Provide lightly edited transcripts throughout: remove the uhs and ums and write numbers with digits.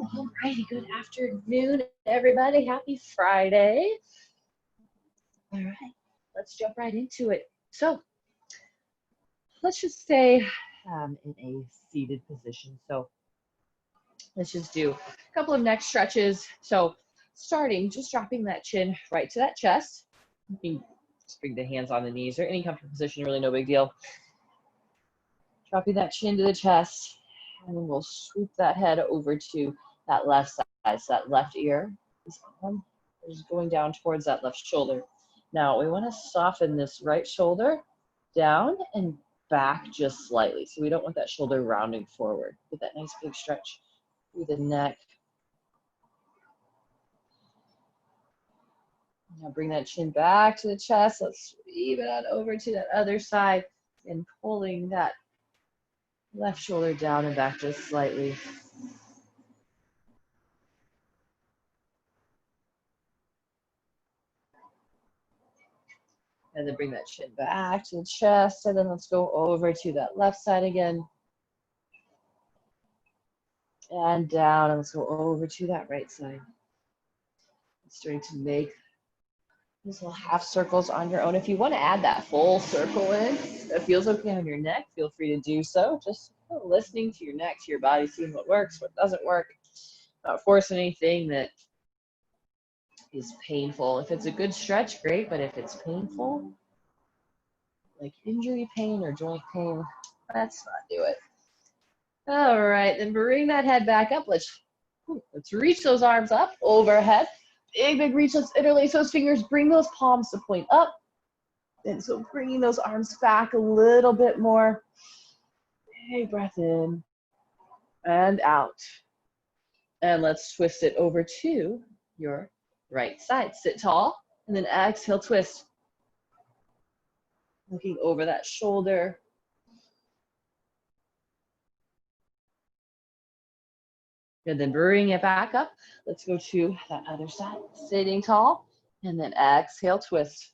All righty, good afternoon, everybody. Happy Friday. All right, let's jump right into it. So let's just stay in a seated position. So let's just do a couple of neck stretches. So starting, just dropping that chin right to that chest. You can just bring the hands on the knees or any comfortable position, really no big deal. Dropping that chin to the chest, and then we'll swoop that head over to that left side, so that left ear is going down towards that left shoulder. Now we want to soften this right shoulder down and back just slightly. So we don't want that shoulder rounding forward. Get that nice big stretch through the neck. Now bring that chin back to the chest. Let's sweep it on over to that other side and pulling that left shoulder down and back just slightly. And then bring that chin back to the chest. And then let's go over to that left side again. And down. And let's go over to that right side. Starting to make these little half circles on your own. If you want to add that full circle in, that feels okay on your neck, feel free to do so. Just listening to your neck, to your body, seeing what works, what doesn't work. Not forcing anything that is painful. If it's a good stretch, great, but if it's painful, like injury pain or joint pain, let's not do it. All right, then bring that head back up. Let's reach those arms up overhead. Big reach. Let's interlace those fingers. Bring those palms to point up. And so bringing those arms back a little bit more. Big breath in and out. And let's twist it over to your right side. Sit tall and then exhale, twist. Looking over that shoulder. And then bring it back up. Let's go to that other side. Sitting tall and then exhale, twist.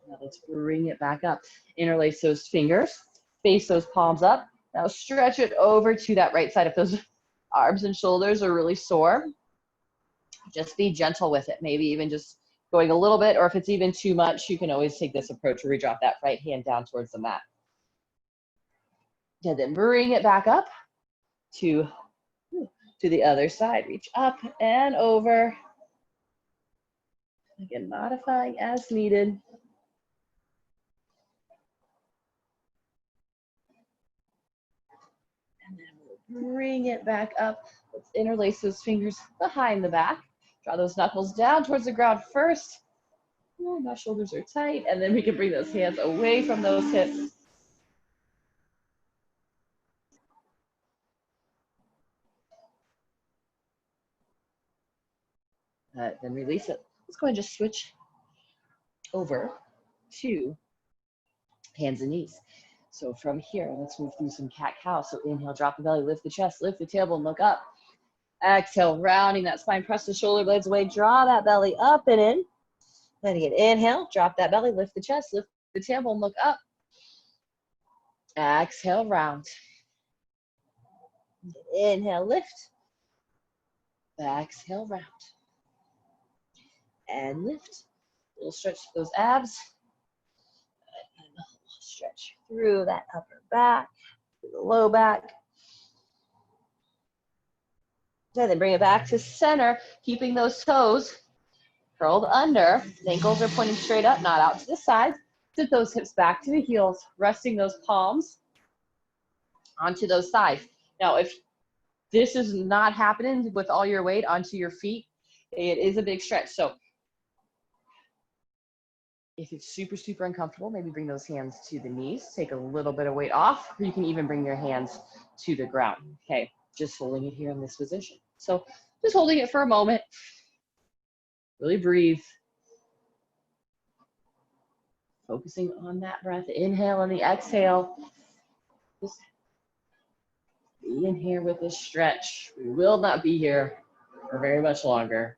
Now let's bring it back up. Interlace those fingers, face those palms up. Now stretch it over to that right side. If those arms and shoulders are really sore, just be gentle with it. Maybe even just going a little bit, or if it's even too much, you can always take this approach where you drop that right hand down towards the mat. And then bring it back up to the other side. Reach up and over. Again, modifying as needed. And then we'll bring it back up. Let's interlace those fingers behind the back. Draw those knuckles down towards the ground first. Oh, my shoulders are tight. And then we can bring those hands away from those hips. Then release it. Let's go ahead and just switch over to hands and knees. So from here, let's move through some cat-cow. So inhale, drop the belly, lift the chest, lift the tailbone, look up. Exhale, rounding that spine, press the shoulder blades away, draw that belly up and in. Then again, inhale, drop that belly, lift the chest, lift the tailbone, look up. Exhale, round. Inhale, lift. Exhale, round. And lift. A little stretch to those abs. And a little stretch through that upper back, through the low back. And then bring it back to center, keeping those toes curled under. The ankles are pointing straight up, not out to the sides. Sit those hips back to the heels, resting those palms onto those sides. Now, if this is not happening with all your weight onto your feet, it is a big stretch. So if it's super, super uncomfortable, maybe bring those hands to the knees, take a little bit of weight off, or you can even bring your hands to the ground. Okay, just holding it here in this position. So just holding it for a moment. Really breathe. Focusing on that breath. Inhale and the exhale. Just be in here with this stretch. We will not be here or very much longer.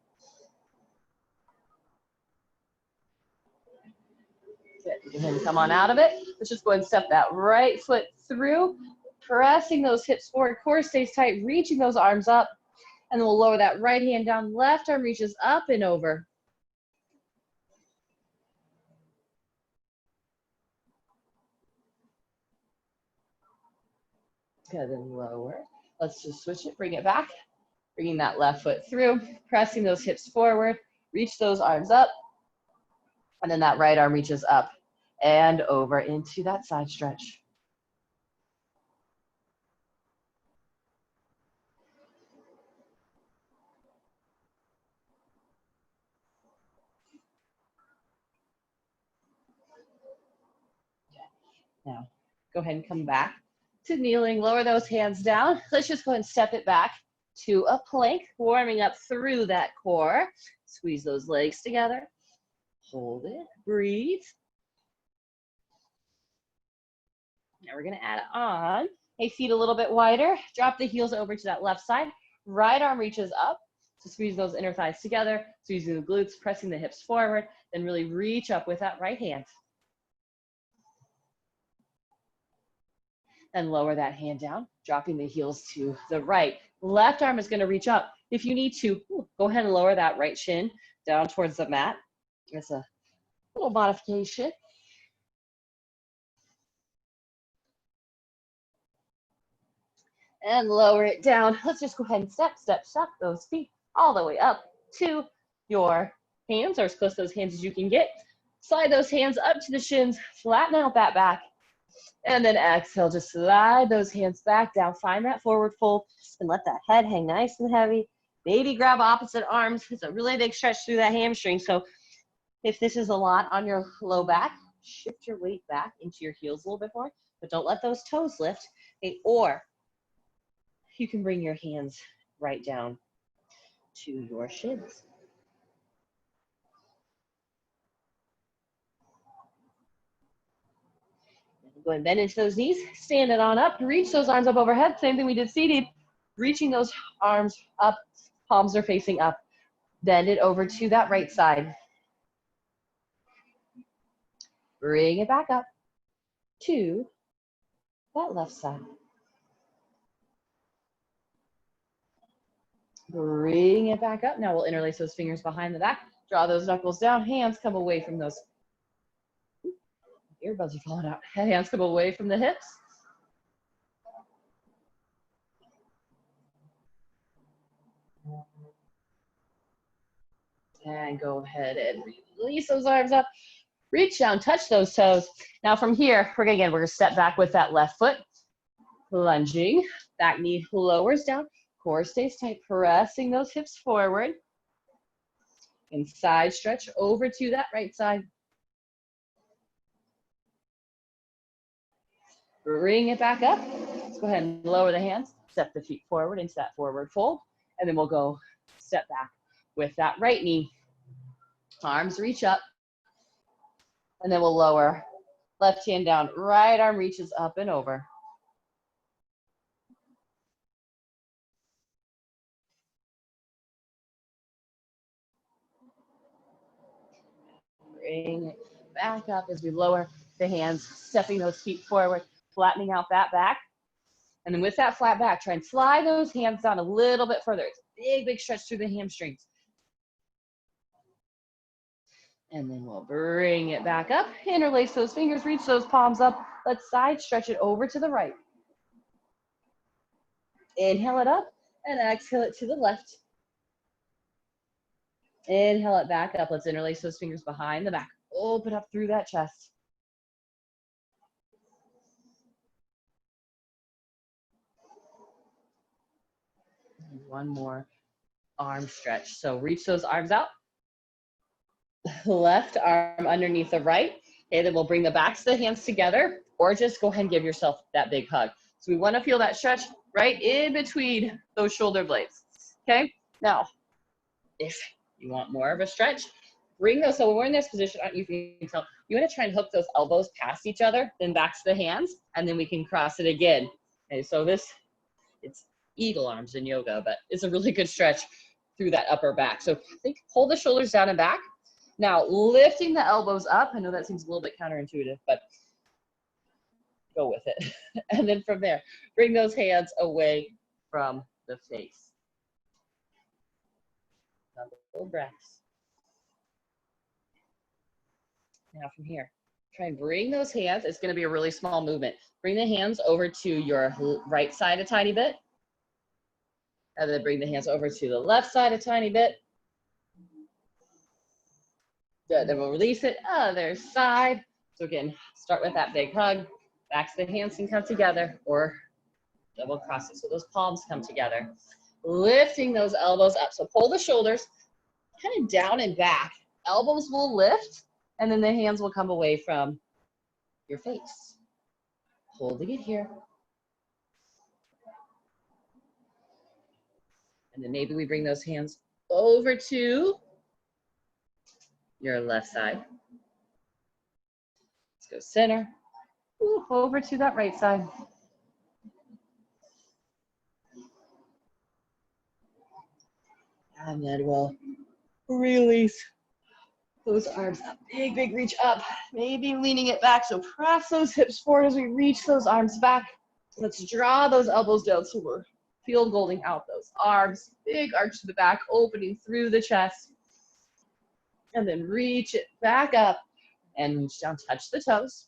Good. Go ahead and come on out of it. Let's just go ahead and step that right foot through, pressing those hips forward, core stays tight, reaching those arms up, and then we'll lower that right hand down, left arm reaches up and over. Good, and lower. Let's just switch it, bring it back, bringing that left foot through, pressing those hips forward, reach those arms up, and then that right arm reaches up and over into that side stretch. Now, go ahead and come back to kneeling, lower those hands down. Let's just go ahead and step it back to a plank, warming up through that core. Squeeze those legs together. Hold it, breathe. Now we're gonna add on. Hey, feet a little bit wider. Drop the heels over to that left side. Right arm reaches up. So squeeze those inner thighs together, squeezing the glutes, pressing the hips forward, then really reach up with that right hand. And lower that hand down, dropping the heels to the right. Left arm is gonna reach up. If you need to, go ahead and lower that right shin down towards the mat. It's a little modification. And lower it down. Let's just go ahead and step those feet all the way up to your hands, or as close to those hands as you can get. Slide those hands up to the shins, flatten out that back, and then exhale, just slide those hands back down. Find that forward fold and let that head hang nice and heavy. Maybe grab opposite arms. It's a really big stretch through that hamstring. So if this is a lot on your low back, shift your weight back into your heels a little bit more, but don't let those toes lift. Okay, or you can bring your hands right down to your shins. Go ahead and bend into those knees, stand it on up, reach those arms up overhead. Same thing we did seated, reaching those arms up, palms are facing up. Bend it over to that right side. Bring it back up to that left side. Bring it back up. Now we'll interlace those fingers behind the back. Draw those knuckles down. Hands come away from those. Earbuds are falling out. Hands come away from the hips. And go ahead and release those arms up. Reach down, touch those toes. Now from here, we're gonna step back with that left foot. Lunging, back knee lowers down. Core stays tight, pressing those hips forward. And side stretch over to that right side. Bring it back up. Let's go ahead and lower the hands. Step the feet forward into that forward fold. And then we'll go step back with that right knee. Arms reach up. And then we'll lower. Left hand down, right arm reaches up and over. Bring it back up as we lower the hands, stepping those feet forward, flattening out that back. And then with that flat back, try and slide those hands down a little bit further. It's a big, big stretch through the hamstrings. And then we'll bring it back up, interlace those fingers, reach those palms up. Let's side stretch it over to the right. Inhale it up and exhale it to the left. Inhale it back up. Let's interlace those fingers behind the back. Open up through that chest. And one more arm stretch. So reach those arms out. Left arm underneath the right. Okay, then we'll bring the backs of the hands together, or just go ahead and give yourself that big hug. So we want to feel that stretch right in between those shoulder blades. Okay, now if you want more of a stretch, bring those. So when we're in this position, you can tell you want to try and hook those elbows past each other, then backs to the hands, and then we can cross it again. Okay, so it's eagle arms in yoga, but it's a really good stretch. through that upper back. So think, pull the shoulders down and back. Now lifting the elbows up. I know that seems a little bit counterintuitive, but go with it. And then from there, bring those hands away from the face. Double breaths. Now from here, try and bring those hands. It's going to be a really small movement. Bring the hands over to your right side a tiny bit. And then bring the hands over to the left side a tiny bit. Good. Then we'll release it. Other side. So again, start with that big hug. Backs of the hands can come together or double cross it so those palms come together. Lifting those elbows up. So pull the shoulders kind of down and back. Elbows will lift and then the hands will come away from your face. Holding it here. And then maybe we bring those hands over to your left side. Let's go center. Ooh, over to that right side. And then we'll release those arms up. Big, big reach up. Maybe leaning it back. So press those hips forward as we reach those arms back. Let's draw those elbows down so we're field goaling out those arms. Big arch to the back, opening through the chest. And then reach it back up and reach down, touch the toes.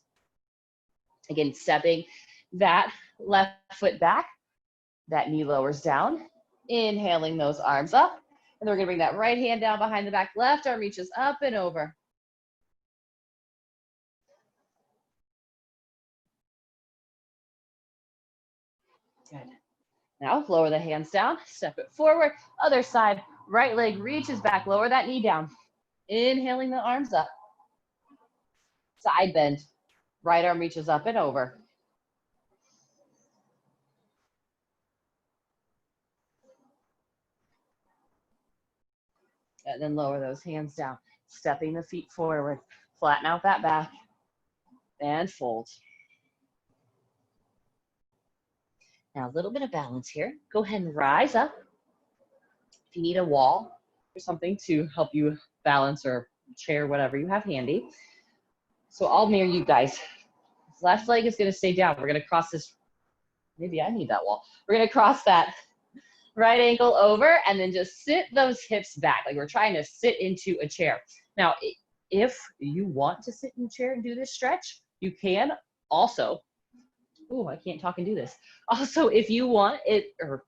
Again, stepping that left foot back. That knee lowers down. Inhaling those arms up. And then we're going to bring that right hand down behind the back. Left arm reaches up and over. Good. Now lower the hands down. Step it forward. Other side. Right leg reaches back. Lower that knee down. Inhaling the arms up. Side bend. Right arm reaches up and over. And then lower those hands down. Stepping the feet forward. Flatten out that back. And fold. Now a little bit of balance here. Go ahead and rise up. If you need a wall or something to help you balance or chair, whatever you have handy. So I'll mirror you guys. Left leg is going to stay down. We're going to cross this. Maybe I need that wall. We're going to cross that right ankle over and then just sit those hips back. Like we're trying to sit into a chair. Now, if you want to sit in a chair and do this stretch, you can also. Oh, I can't talk and do this. Also, if you want it, or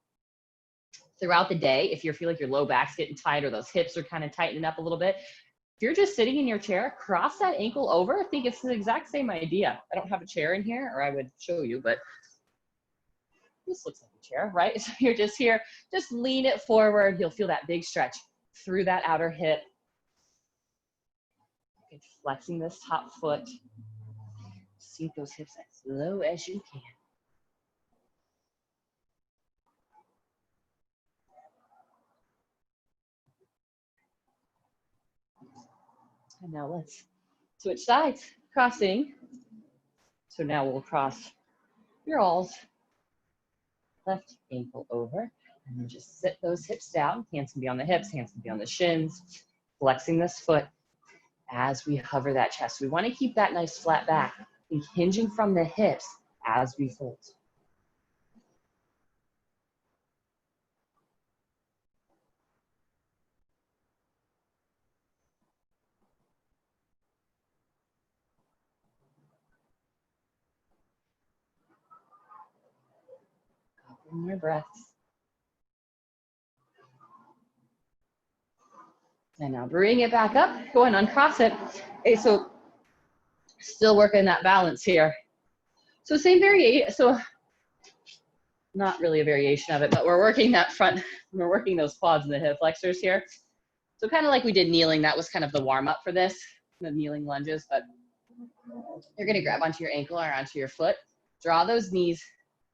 throughout the day, if you feel like your low back's getting tight or those hips are kind of tightening up a little bit, if you're just sitting in your chair, cross that ankle over. I think it's the exact same idea. I don't have a chair in here, or I would show you, but this looks like a chair, right? So you're just here, just lean it forward. You'll feel that big stretch through that outer hip. Okay, flexing this top foot. Sink those hips as low as you can. And now let's switch sides, crossing. So now we'll cross your alls. Left ankle over, and then just sit those hips down. Hands can be on the hips, hands can be on the shins. Flexing this foot as we hover that chest. We want to keep that nice flat back, and hinging from the hips as we fold. Couple more breaths. And now bring it back up. Go ahead and uncross it. Okay, so still working that balance here. So same variation. So not really a variation of it, but we're working that front. We're working those quads and the hip flexors here. So kind of like we did kneeling. That was kind of the warm up for this, the kneeling lunges. But you're going to grab onto your ankle or onto your foot. Draw those knees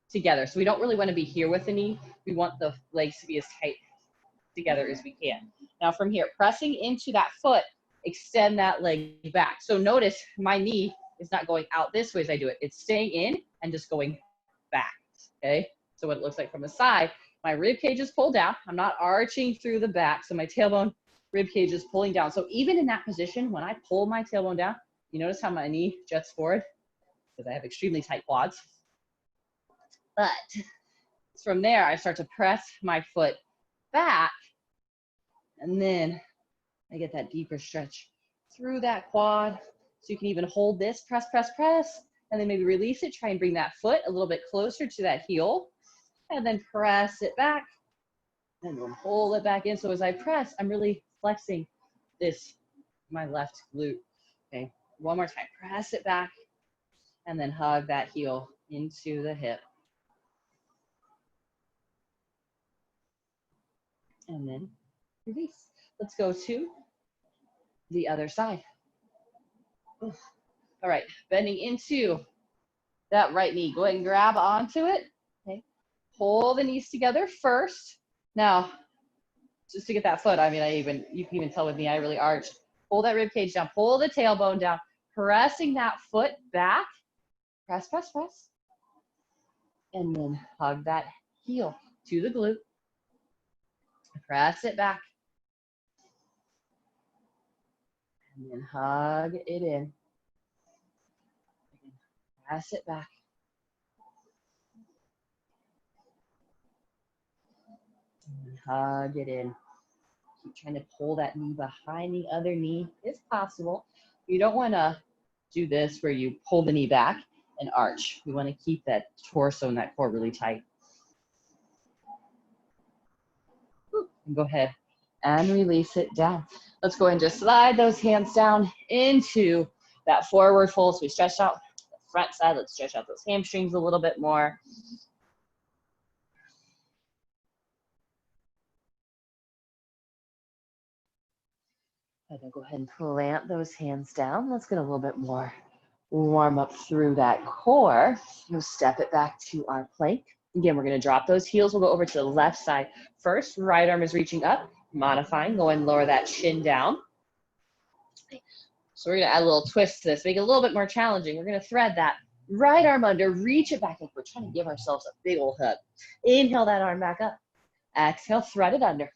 together. So we don't really want to be here with the knee. We want the legs to be as tight together as we can. Now from here, pressing into that foot, extend that leg back. So notice my knee is not going out this way as I do it. It's staying in and just going back, okay? So what it looks like from the side, my rib cage is pulled down. I'm not arching through the back. So my tailbone rib cage is pulling down. So even in that position, when I pull my tailbone down, you notice how my knee juts forward because I have extremely tight quads. But from there, I start to press my foot back, and then I get that deeper stretch through that quad. So you can even hold this, press, press, press, and then maybe release it. Try and bring that foot a little bit closer to that heel, and then press it back, and then pull it back in. So as I press, I'm really flexing this, my left glute. Okay, one more time. Press it back, and then hug that heel into the hip. And then release. Let's go to the other side. All right, bending into that right knee. Go ahead and grab onto it. Okay, pull the knees together first. Now, just to get that foot, I mean, you can even tell with me, I really arched. Pull that rib cage down, pull the tailbone down, pressing that foot back. Press, press, press. And then hug that heel to the glute. Press it back. And then hug it in. Press it back. And then hug it in. Keep trying to pull that knee behind the other knee if possible. You don't want to do this where you pull the knee back and arch. We want to keep that torso and that core really tight. And go ahead and release it down. Let's go ahead and just slide those hands down into that forward fold. So we stretch out the front side. Let's stretch out those hamstrings a little bit more. And then go ahead and plant those hands down. Let's get a little bit more warm up through that core. We'll step it back to our plank. Again, we're going to drop those heels. We'll go over to the left side first. Right arm is reaching up, modifying. Go ahead and lower that shin down. So we're going to add a little twist to this, make it a little bit more challenging. We're going to thread that right arm under, reach it back like we're trying to give ourselves a big old hug. Inhale that arm back up. Exhale, thread it under.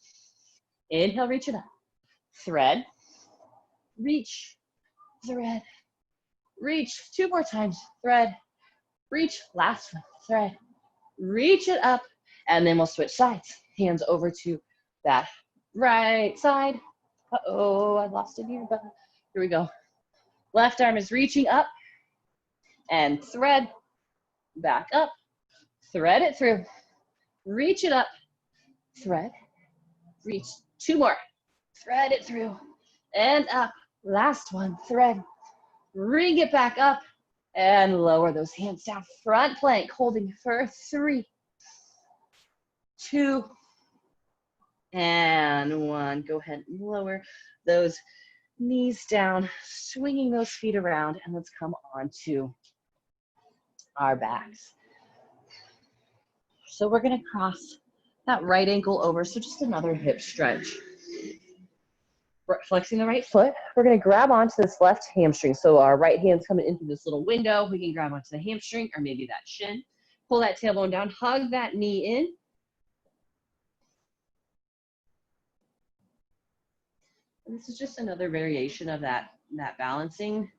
Inhale, reach it up. Thread, reach, thread, reach. 2 more times. Thread, reach, last one. Thread, reach it up, and then we'll switch sides. Hands over to that right side. Uh-oh, I lost it here, but here we go. Left arm is reaching up, and thread, back up, thread it through, reach it up, thread, reach. 2 more, thread it through, and up. Last one, thread, bring it back up, and lower those hands down. Front plank, holding for 3, 2, and 1. Go ahead and lower those knees down, swinging those feet around, and let's come on to our backs. So we're gonna cross that right ankle over, so just another hip stretch. Flexing the right foot, we're gonna grab onto this left hamstring. So our right hand's coming into this little window. We can grab onto the hamstring or maybe that shin. Pull that tailbone down, hug that knee in. And this is just another variation of that balancing.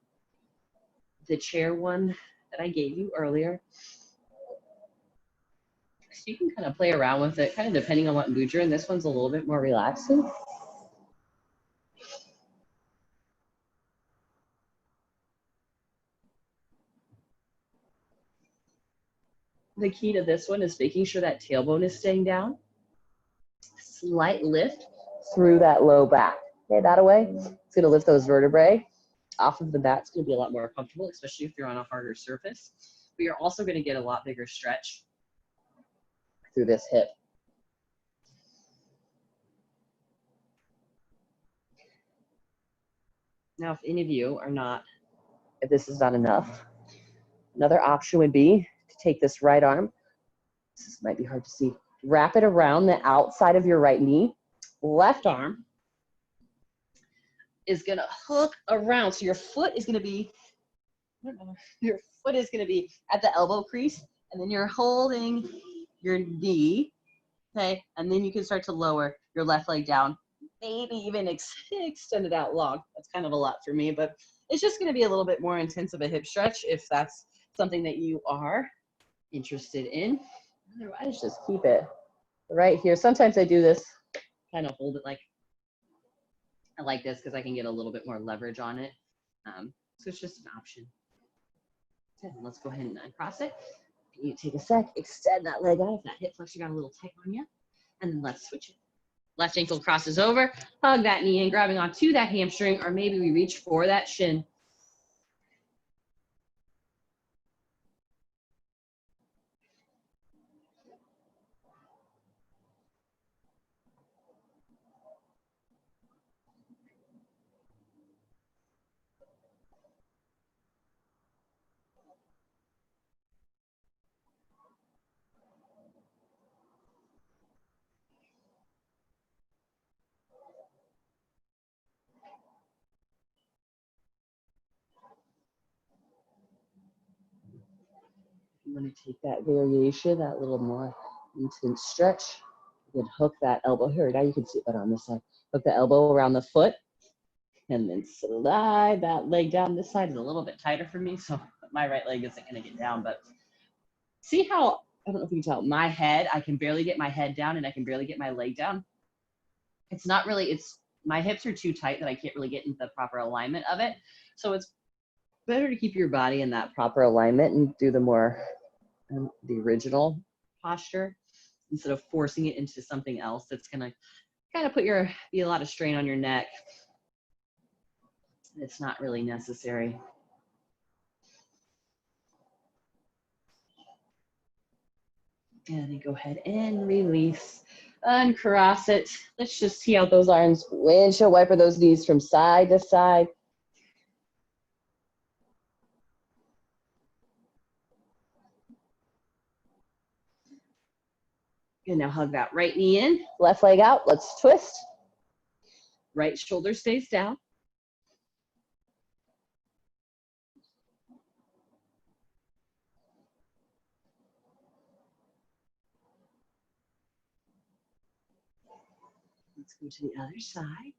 The chair one that I gave you earlier. So you can kind of play around with it, kind of depending on what mood you're in. This one's a little bit more relaxing. The key to this one is making sure that tailbone is staying down. Slight lift through that low back. Okay, that away. It's going to lift those vertebrae off of the mat. It's going to be a lot more comfortable, especially if you're on a harder surface. But you're also going to get a lot bigger stretch through this hip. Now, if any of you are not, if this is not enough, another option would be to take this right arm. This might be hard to see. Wrap it around the outside of your right knee. Left arm is going to hook around. So your foot is going to be, your foot is going to be at the elbow crease, and then you're holding your knee, okay? And then you can start to lower your left leg down, maybe even extend it out long. That's kind of a lot for me, but it's just gonna be a little bit more intense of a hip stretch if that's something that you are interested in. Otherwise, just keep it right here. Sometimes I do this, kind of hold it like, I like this because I can get a little bit more leverage on it. So it's just an option. Okay, let's go ahead and uncross it. You take a sec, extend that leg out if that hip flexor got a little tight on you, and then let's switch it. Left ankle crosses over, hug that knee in, grabbing onto that hamstring, or maybe we reach for that shin. I'm going to take that variation, that little more intense stretch. Then hook that elbow here. Now you can see it better on this side. Hook the elbow around the foot, and then slide that leg down. This side is a little bit tighter for me, so my right leg isn't going to get down. But see how, I don't know if you can tell, my head, I can barely get my head down, and I can barely get my leg down. It's not really, my hips are too tight that I can't really get into the proper alignment of it. So it's better to keep your body in that proper alignment and do the more, the original posture, instead of forcing it into something else that's gonna kind of be a lot of strain on your neck. It's not really necessary. And then go ahead and release, uncross it. Let's just tee out those arms, windshield wiper those knees from side to side. And now hug that right knee in, left leg out, let's twist. Right shoulder stays down. Let's go to the other side,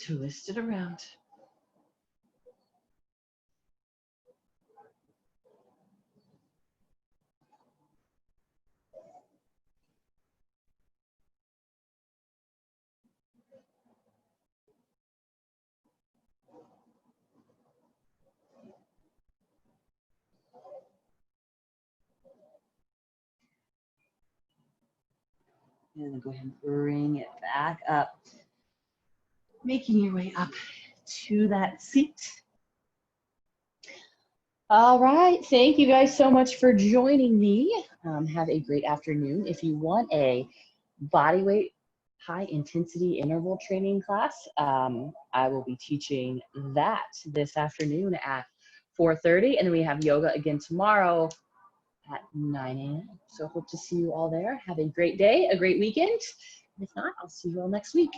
twist it around. And then go ahead and bring it back up, making your way up to that seat. All right, thank you guys so much for joining me. Have a great afternoon. If you want a bodyweight high intensity interval training class, I will be teaching that this afternoon at 4:30, and then we have yoga again tomorrow at 9 a.m. So hope to see you all there. Have a great day, a great weekend. If not, I'll see you all next week.